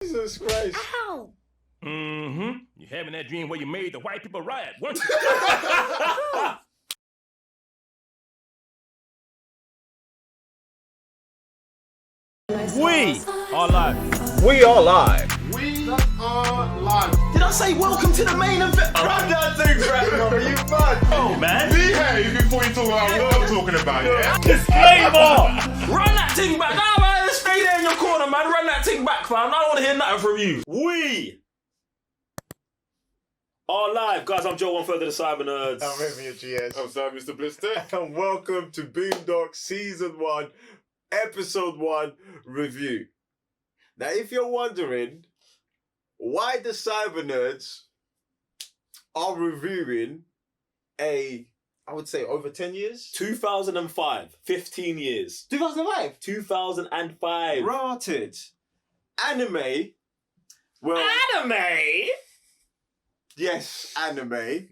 Jesus Christ. Ow! Mm-hmm. You're having that dream where you made the white people riot, weren't you? We are live. We are live. We are live. Did I say welcome to the main event? Run that thing, grandmother, you mad? Oh, man. Behave before you talk about what I'm talking about, yeah? Disclaimer! Run that thing back. Nah, man, stay there in your corner, man. Run that thing back, fam. I don't want to hear nothing from you. We are live. Guys, I'm Joe, one further the Cyber Nerds. I'm Remy, your GS. I'm sorry, Mr. Blister. And welcome to Boondocks Season 1, Episode 1 review. Now, if you're wondering why the Cyber Nerds are reviewing I would say over 10 years? 2005. 15 years. 2005? 2005. Rotted. Anime. Well, Anime? yes, anime.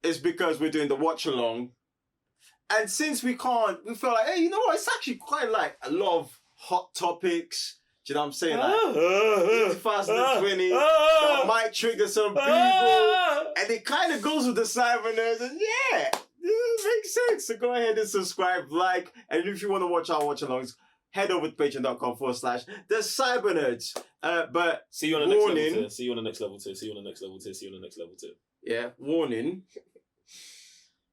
Is because we're doing the watch along. And since we feel like, hey, you know what? It's actually quite like a lot of hot topics. Do you know what I'm saying? Like, in 2020, that might trigger some people. And it kind of goes with the Cyber Nerds. And yeah, it makes sense. So go ahead and subscribe, like. And if you want to watch our watch alongs, head over to patreon.com/the Cyber Nerds. But See you on the next warning. level 2. See you on the next level 2. See you on the next level 2. See you on the next level 2. Yeah, warning.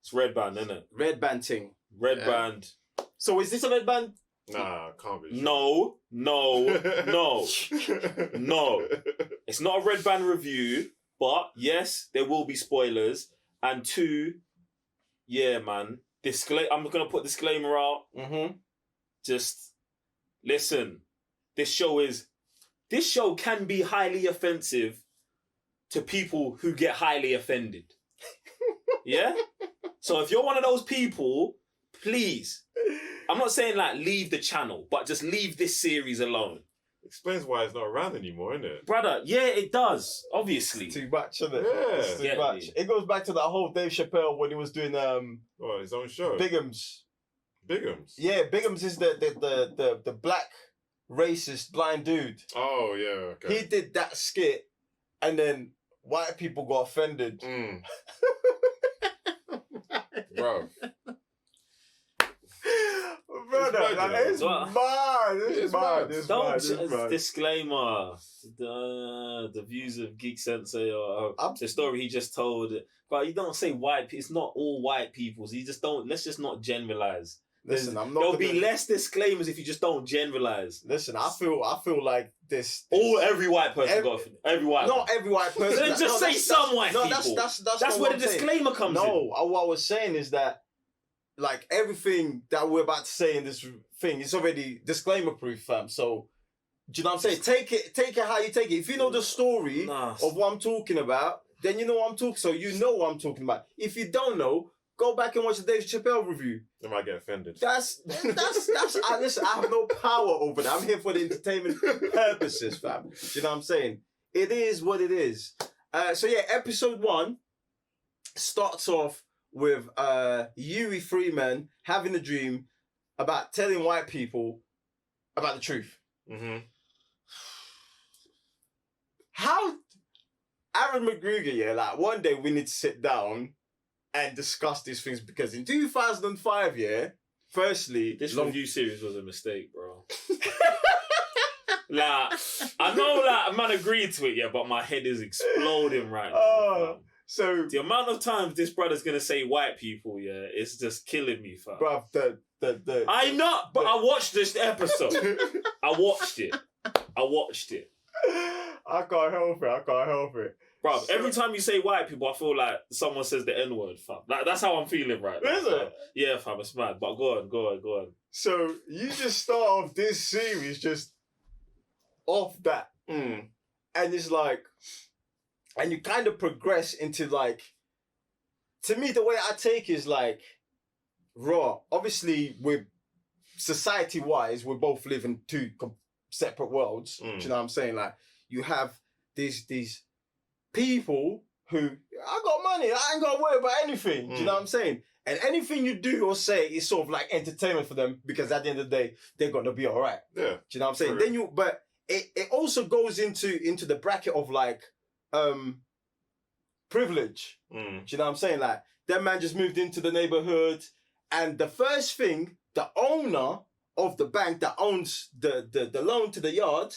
It's red band, isn't it? Red band thing. Red Yeah. band. So is this a red band? Nah, can't be. No. No. It's not a red band review, but yes, there will be spoilers. And 2, yeah, man. I'm gonna put disclaimer out. Mm-hmm. Just listen. This show can be highly offensive to people who get highly offended. Yeah? So if you're one of those people, please, I'm not saying like leave the channel, but just leave this series alone. Explains why it's not around anymore, isn't it? Brother, yeah, it does, obviously. Too much, isn't it? Yeah. It's too Yeah, much. dude. It goes back to that whole Dave Chappelle when he was doing Well, his own show. Bigums. Bigums. Yeah, Bigums is the black racist blind dude. Oh, yeah, okay. He did that skit, and then white people got offended. Mm. Bro. Brother, It's mad, like, it's you know. mad. It's It's mad. mad. It's Don't mad. It's mad. disclaimer. The views of Geek Sensei or the story he just told. But you don't say white. It's not all white people. So you just don't. Let's just not generalize. Listen, I'm not. There'll gonna, be less disclaimers if you just don't generalize. Listen, I feel like this. Every white person got every white. Not every white person. Then just say some white people. That's That's not where what the I'm saying. disclaimer comes in. No, what I was saying is that, like, everything that we're about to say in this thing is already disclaimer proof, fam. So, do you know what I'm saying? Take it how you take it. If you know the story Nah. of what I'm talking about, then you know what I'm talking. So you know what I'm talking about. If you don't know, go back and watch the Dave Chappelle review. They might get offended. That's listen, I have no power over that. I'm here for the entertainment purposes, fam. Do you know what I'm saying? It is what it is. So yeah, episode 1 starts off with Yuri Freeman having a dream about telling white people about the truth. Mm-hmm. How Aaron McGruger, yeah, like one day we need to sit down and discuss these things because in 2005, yeah, firstly, This review series was a mistake, bro. Like, I know that a man agreed to it, yeah, but my head is exploding right now. Oh, fam. so The amount of times this brother's gonna say white people, yeah, it's just killing me, fam. bruv, the I know, but I watched this episode. I watched it. I can't help it. Bro, every time you say white people, I feel like someone says the N-word, fam. Like, that's how I'm feeling right now. Is it? Fam. Yeah, fam, it's mad. But go on. So you just start off this series just off that. Mm. And it's like, and you kind of progress into like, to me, the way I take is like, raw. Obviously, we're society-wise, we both live in two separate worlds. Mm. Do you know what I'm saying? Like, you have these people who, I got money, I ain't got to worry about anything. Do you know what I'm saying? And anything you do or say is sort of like entertainment for them because at the end of the day, they're going to be all right. Yeah. Do you know what I'm saying? True. But it also goes into the bracket of like privilege. Do you know what I'm saying? Like that man just moved into the neighborhood, and the first thing, the owner of the bank that owns the loan to the yard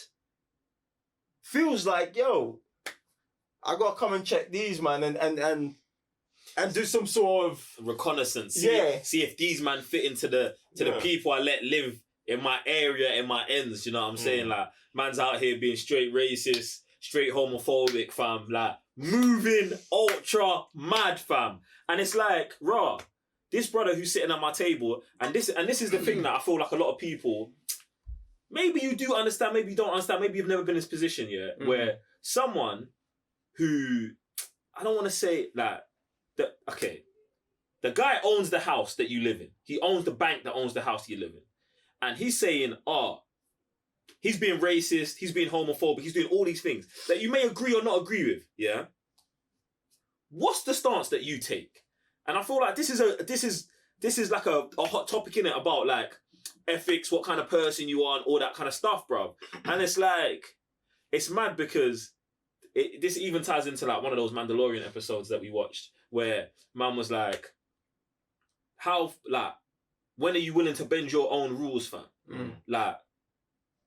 feels like, yo, I gotta come and check these, man, and do some sort of reconnaissance. Yeah. See if these man fit into the people I let live in my area, in my ends. You know what I'm saying? Like, man's out here being straight racist, straight homophobic, fam. Like, moving ultra mad, fam. And it's like, raw. This brother who's sitting at my table, and this is the thing that I feel like a lot of people, maybe you do understand, maybe you don't understand, maybe you've never been in this position yet, where someone who, I don't want to say like, the guy owns the house that you live in. He owns the bank that owns the house you live in. And he's saying, he's being racist, he's being homophobic, he's doing all these things that you may agree or not agree with, yeah? What's the stance that you take? And I feel like this is like a hot topic, innit, about like ethics, what kind of person you are, and all that kind of stuff, bro. And it's like, it's mad because this even ties into like one of those Mandalorian episodes that we watched where man was like, how, like, when are you willing to bend your own rules, fam? Like,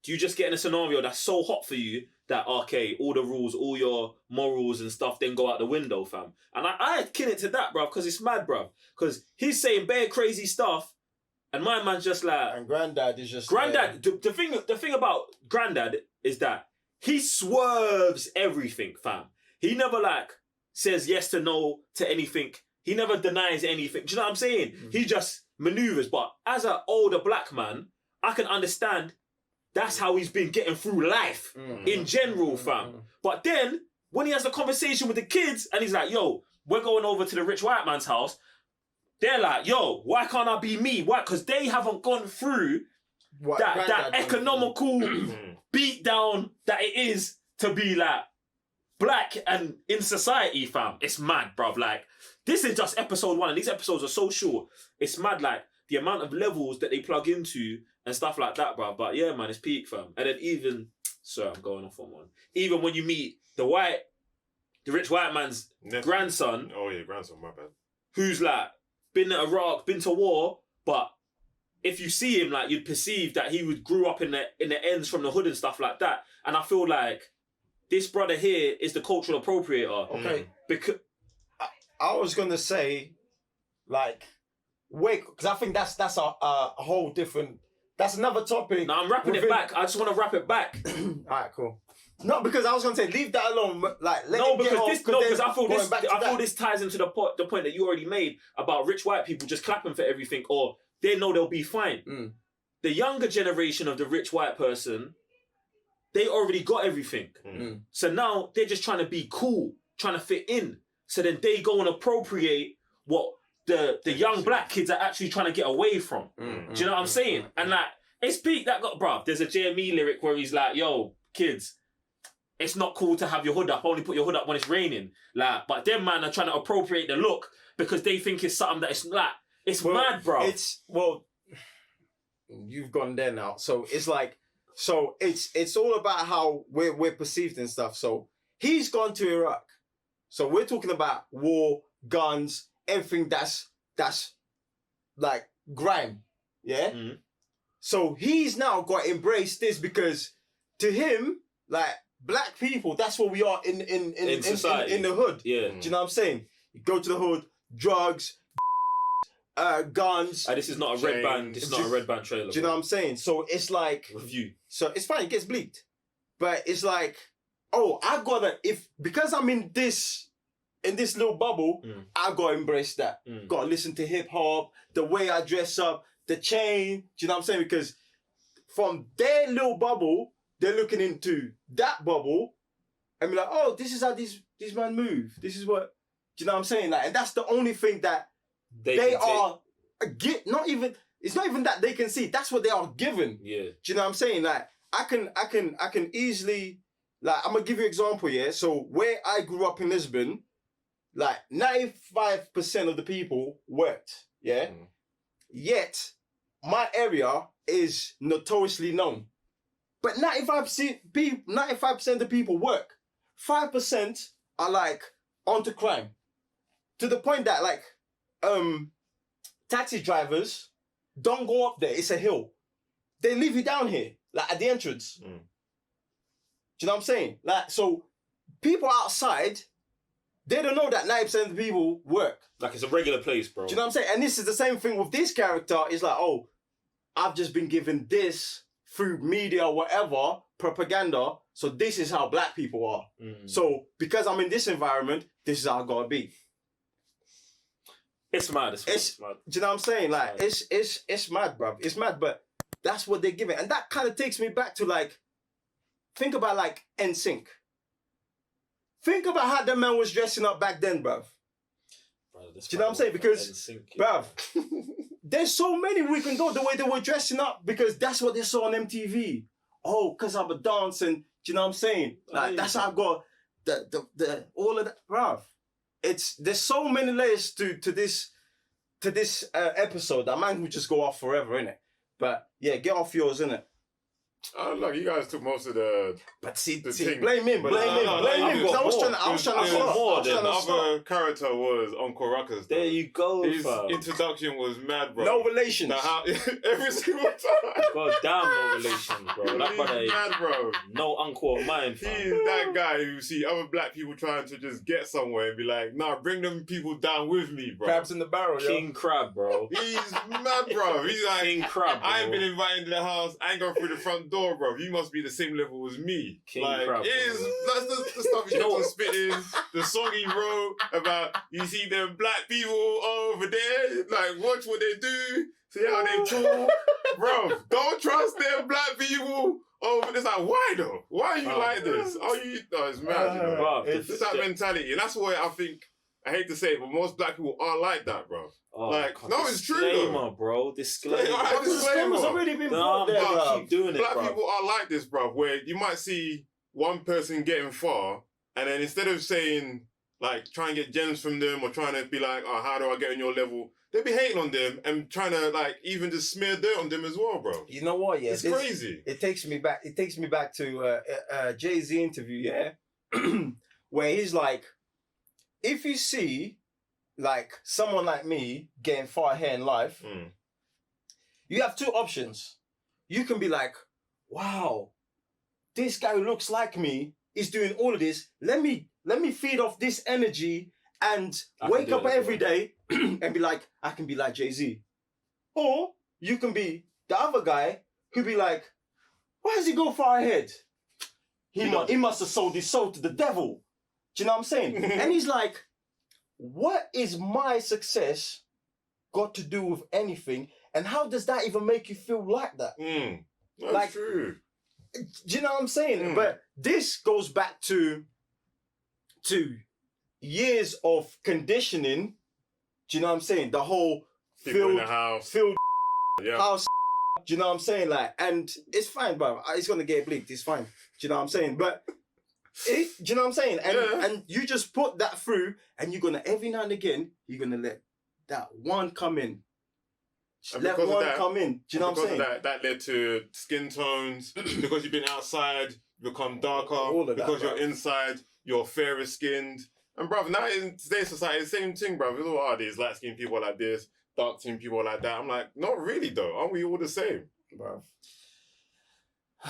do you just get in a scenario that's so hot for you that, okay, all the rules, all your morals and stuff then go out the window, fam? And I kin it to that, bruv, because it's mad, bruv. Because he's saying bare crazy stuff, and my man's just like... And Granddad is just... Granddad, the thing about Granddad is that he swerves everything, fam. He never, like, says yes to no to anything. He never denies anything. Do you know what I'm saying? He just maneuvers. But as an older black man, I can understand that's how he's been getting through life in general, fam. But then, when he has a conversation with the kids and he's like, yo, we're going over to the rich white man's house, they're like, yo, why can't I be me? Why? Because they haven't gone through that economical beatdown that it is to be like black and in society, fam. It's mad, bruv. Like, this is just episode 1 and these episodes are so short. It's mad, like, the amount of levels that they plug into and stuff like that, bruv. But yeah, man, it's peak, fam. And then even, sorry, I'm going off on one. Even when you meet the rich white man's grandson. Oh yeah, grandson, my bad. Who's like, been to Iraq, been to war, but if you see him, like, you'd perceive that he grew up in the ends from the hood and stuff like that. And I feel like this brother here is the cultural appropriator. Okay. Because I was going to say, like, wait, because I think that's a whole different... That's another topic. No, I'm wrapping it back. I just want to wrap it back. All right, cool. No, because I was going to say, leave that alone. Like, because I feel this ties into the point that you already made about rich white people just clapping for everything, or they know they'll be fine. The younger generation of the rich white person, they already got everything. So now they're just trying to be cool, trying to fit in. So then they go and appropriate what the young black kids are actually trying to get away from. Do you know what I'm saying? And like, it's peak that got, bruv, there's a JME lyric where he's like, yo, kids, it's not cool to have your hood up. Only put your hood up when it's raining. Like, but them man are trying to appropriate the look because they think it's something that it's like, it's mad, bro. You've gone there now. So it's like, it's all about how we're perceived and stuff. So he's gone to Iraq. So we're talking about war, guns, everything that's like grime. Yeah? So he's now got to embrace this because to him, like, black people, that's what we are in society, in the hood. Yeah. Do you know what I'm saying? You go to the hood, drugs, guns. This is not a red band. This is not a red band trailer. Do you know what I'm saying? So it's like review. So it's fine. It gets bleeped, but it's like, oh, I gotta because I'm in this little bubble. I gotta embrace that. Gotta listen to hip hop, the way I dress up, the chain. Do you know what I'm saying? Because from their little bubble, they're looking into that bubble and be like, oh, this is how these men move. This is what, do you know what I'm saying? Like, and that's the only thing that they are it's not even that they can see. That's what they are given. Yeah. Do you know what I'm saying? Like, I can easily, like, I'm gonna give you an example, yeah? So where I grew up in Lisbon, like 95% of the people worked, yeah? Yet my area is notoriously known. But 95% of the people work. 5% are like onto crime. To the point that like taxi drivers don't go up there. It's a hill. They leave you down here, like at the entrance. Do you know what I'm saying? Like, so people outside, they don't know that 90% of the people work. Like it's a regular place, bro. Do you know what I'm saying? And this is the same thing with this character. It's like, oh, I've just been given this through media or whatever, propaganda. So this is how black people are. So because I'm in this environment, this is how I gotta be. It's mad. It's mad. Do you know what I'm saying? Like, it's mad, bruv. It's mad, but that's what they're giving. And that kind of takes me back to like, think about like NSYNC. Think about how the man was dressing up back then, bruv. Do you know what I'm saying? Because, bruv, there's so many we can go the way they were dressing up because that's what they saw on MTV. Oh, because I'm a dance and, do you know what I'm saying? Like, that's how I got the all of that, bruv. There's so many layers to this episode that man would just go off forever, innit? But yeah, get off yours, innit? Look, you guys took most of the. But see, thing. blame him. Because I was trying to stop. The other character was Uncle Ruckus. There you go, His fam. introduction was mad, bro. No relations. Now, every single time. God damn, no relations, bro. That brother is mad, bro. no uncle of mine, fam. He's that guy who see other black people trying to just get somewhere and be like, nah, bring them people down with me, bro. Crabs in the barrel, King Crab, bro. He's mad, bro. He's like, King Crab, bro. I ain't been invited to the house. I ain't going through the front door, bro. You must be the same level as me. King like, Crab, that's the stuff he kept on spitting. The song he wrote about, you see them black people over there, like, watch what they do, see how they talk. Bro, don't trust them black people over this. Like, why though? Why are you like this? It's mad, you know? Bro, It's that mentality. And that's why I think, I hate to say it, but most black people are like that, bro. Like, no, it's true though. Disclaimer, bro. Disclaimer. Disclaimer's already been put there, bro. Keep doing it, Black bro. people are like this, bro, where you might see one person getting far, and then instead of saying, like, try and get gems from them or trying to be like, oh, how do I get on your level? They be hating on them and trying to, like, even just smear dirt on them as well, bro. You know what? Yeah, it's crazy. It takes me back to a Jay-Z interview, yeah, where he's like, if you see like someone like me getting far ahead in life, you have two options. You can be like, wow, this guy who looks like me is doing all of this. Let me feed off this energy and wake up every day and be like, I can be like Jay-Z. Or you can be the other guy who be like, why does he go far ahead? He must have sold his soul to the devil. Do you know what I'm saying? And he's like, what is my success got to do with anything? And how does that even make you feel like that? That's like, true. Do you know what I'm saying? But this goes back to years of conditioning. Do you know what I'm saying? The whole people in the house. House. Do you know what I'm saying? Like, and it's fine, bro. It's gonna get bleaked. It's fine. Do you know what I'm saying? But do you know what I'm saying? And you just put that through, and you're gonna every now and again you're gonna let that one come in. Let one come in. Do you know what I'm saying? That led to skin tones. Because you've been outside, you become darker. All of that, because you're inside, you're fairer skinned. And bruv, now in today's society, the same thing, bruv. It's all these light skinned people like this, dark skinned people like that. I'm like, not really though. Aren't we all the same, bruv?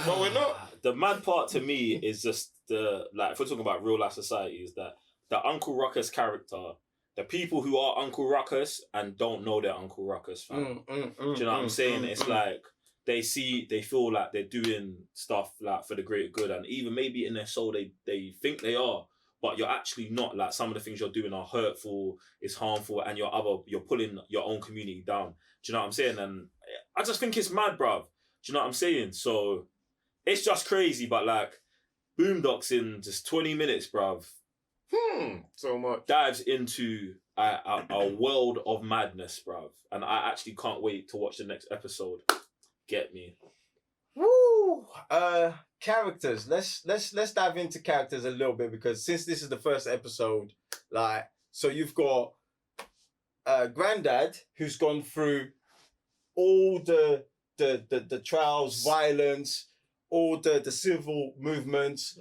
But we're not. The mad part to me is just if we're talking about real life society, is that the Uncle Ruckus character, the people who are Uncle Ruckus and don't know they're Uncle Ruckus, fam. Do you know what I'm saying? It's like they feel like they're doing stuff like for the greater good, and even maybe in their soul they think they are, but you're actually not. Like, some of the things you're doing are hurtful, it's harmful, and you're pulling your own community down. Do you know what I'm saying? And I just think it's mad, bruv. Do you know what I'm saying? So it's just crazy, but like Boondocks in just 20 minutes, bruv. So much. Dives into a world of madness, bruv. And I actually can't wait to watch the next episode. Get me. Woo! Characters. Let's dive into characters a little bit, because since this is the first episode, like, so you've got Granddad, who's gone through all the trials, violence, all the civil movements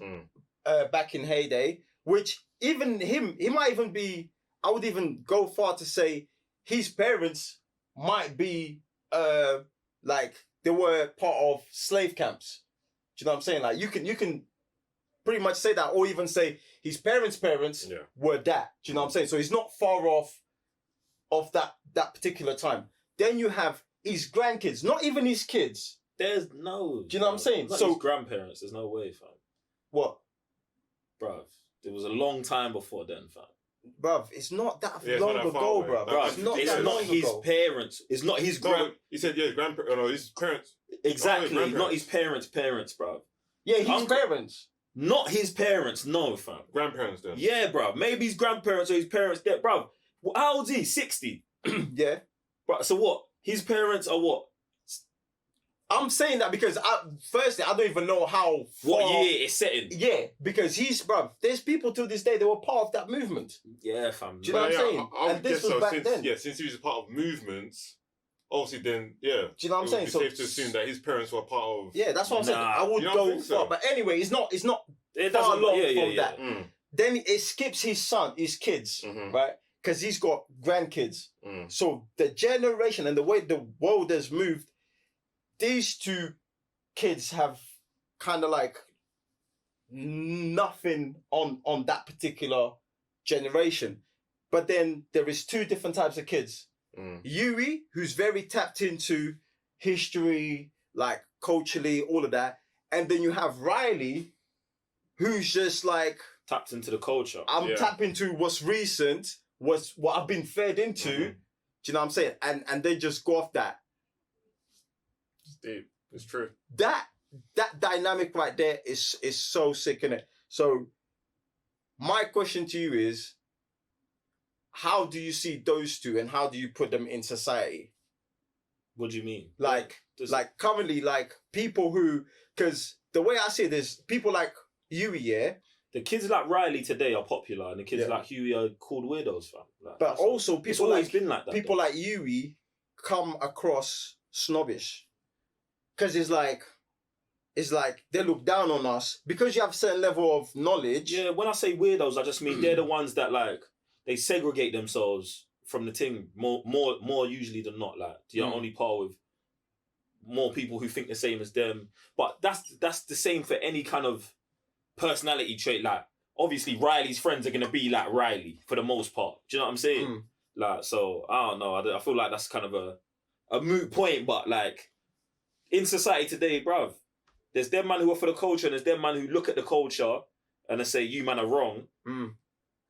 back in heyday, which even him, he might even be, I would even go far to say his parents might be like they were part of slave camps. Do you know what I'm saying? Like you can pretty much say that, or even say his parents' were that. Do you know what I'm saying? So he's not far off that particular time. Then you have his grandkids, not even his kids. There's no. Do you know what I'm saying? Not So his grandparents. There's no way, fam. what? Bruv, it was a long time before then, fam. Bruv, it's not that Yeah, it's long not that ago, far away. bruv. Bruv, It's not It's that not long his ago. parents. It's not his grand. He said, yeah, grandparents. No, his parents. Exactly, grandparents. not his parents, bruv. Yeah, his Uncle- parents. Not his parents, no, fam. Grandparents then. Yeah, bruv. Maybe his grandparents or his parents. Bruv, how old is he? 60. Yeah. Bruv, so what? His parents are what? I'm saying that because firstly, I don't even know how far. What year it's set in? Yeah, because there's people to this day that were part of that movement. Yeah, fam. Do you know what I'm saying? I would And this guess was so. back Since, then. yeah, since he was a part of movements, obviously then, yeah. Do you know what I'm saying? It would be safe to assume that his parents were part of... Yeah, that's what I'm saying. Nah, I would you don't go think so? far. But anyway, it's not It far doesn't. long Yeah, from that. Mm, Then it skips his kids, mhm, right? Because he's got grandkids. mm. So the generation and the way the world has moved, these two kids have kind of like nothing on that particular generation. But then there is two different types of kids. Mm. Yui, who's very tapped into history, like culturally, all of that. And then you have Riley, who's just like, Tapped into the culture. I'm Yeah. tapped into what's recent, what's what I've been fed into. Mhm. Do you know what I'm saying? And they just go off that. It's deep. It's true. That dynamic right there is so sick, innit? So my question to you is, how do you see those two and how do you put them in society? What do you mean? Like currently, like people who, because the way I see it is people like Yui, yeah, The kids like Riley today are popular, and the kids Yeah. like Huey are called weirdos, fam. Like, but that's- also it's people always like been like that. people though. like Yui come across snobbish because it's like they look down on us because you have a certain level of knowledge. Yeah, when I say weirdos, I just mean they're the ones that like they segregate themselves from the thing more usually than not. Like you're only part with more people who think the same as them. But that's the same for any kind of personality trait. Like obviously Riley's friends are gonna be like Riley for the most part. Do you know what I'm saying? Mm. Like so, I don't know. I feel like that's kind of a moot point. But like in society today, bruv, there's them man who are for the culture, and there's them man who look at the culture and they say you man are wrong. Mm.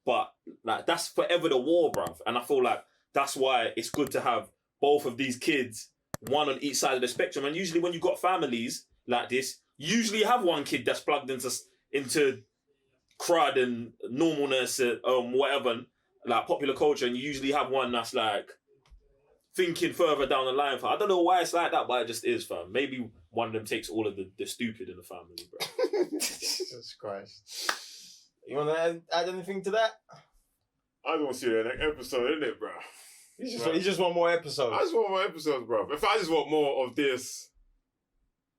But like that's forever the war, bruv. And I feel like that's why it's good to have both of these kids, one on each side of the spectrum. And usually when you've got families like this, you usually have one kid that's plugged into crud and normalness, whatever, like popular culture, and you usually have one that's like thinking further down the line. I don't know why it's like that, but it just is, fam. Maybe one of them takes all of the stupid in the family, bro. Jesus Christ. You want to add anything to that? I don't see the next episode, innit, bro? You just want more episodes. I just want more episodes, bro. In fact, I just want more of this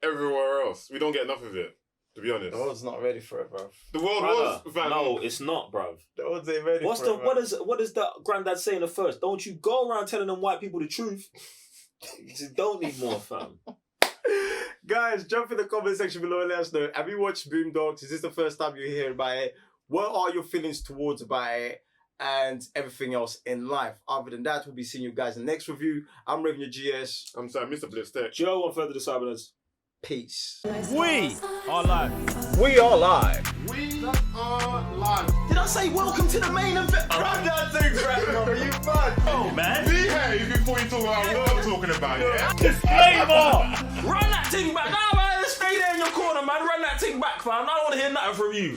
everywhere else. We don't get enough of it, to be honest. The world's not ready for it, bro. The world Brother, was, fam. no, it's not, bruv. The world's ain't ready What does the granddad say in the first? Don't you go around telling them white people the truth. You just don't need more, fam. Guys, jump in the comment section below and let us know. Have you watched Boondocks? Is this the first time you hear about it? What are your feelings towards about it? And everything else in life. Other than that, we'll be seeing you guys in the next review. I'm Revenue GS. I'm sorry, Mr. Blitztech. Joe on Further Disciples. Peace. We are live. We are live. We are live. Did I say welcome to the main event? Run that thing, bro. You mad? Oh, man. Behave before you talk about what I'm talking about, yeah? Disclaimer. Run that thing back. Nah, man, stay there in your corner, man. Run that thing back, fam. I don't want to hear nothing from you.